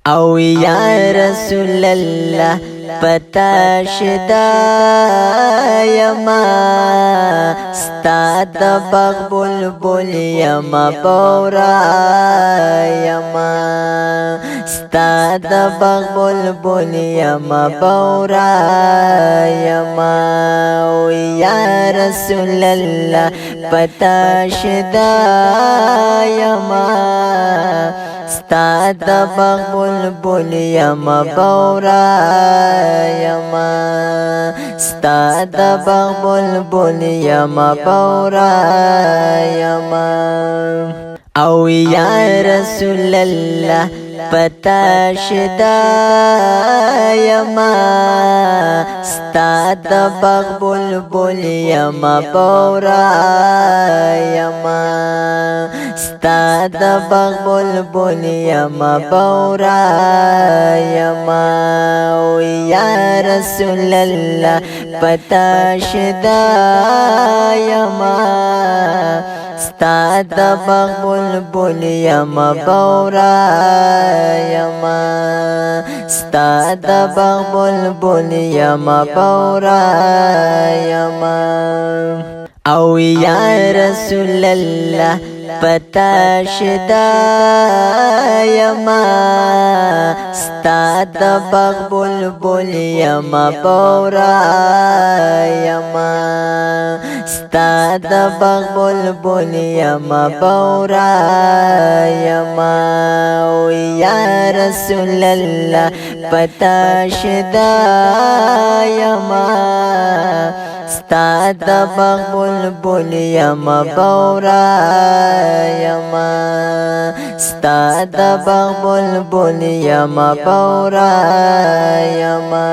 او یا رسول الله پتا شدا یما ستا د باغ بلبل یما بورا یما ستا د باغ بلبل یما بورا یما او یا رسول الله پتا شدا یما ستا د باغ بلبل یما بورا یما ستا د باغ بلبل یما بورا یما او یا رسول الله پتا شدا یما ستا د باغ بلبل یما بورا یما ستا د باغ بلبل یما بورا یما او یا رسول الله پتا شدا یما ستا د باغ بلبل یما بورا یما ستا د باغ بلبل یما بورا یما او یا رسول الله پتا شدا یما ستا د باغ بلبل یما بورا یما ستا د باغ بلبل یما بورا یما او یا رسول الله پتا شدا یما ستا د باغ بلبل یما بورا یما ستا د باغ بلبل یما بورا یما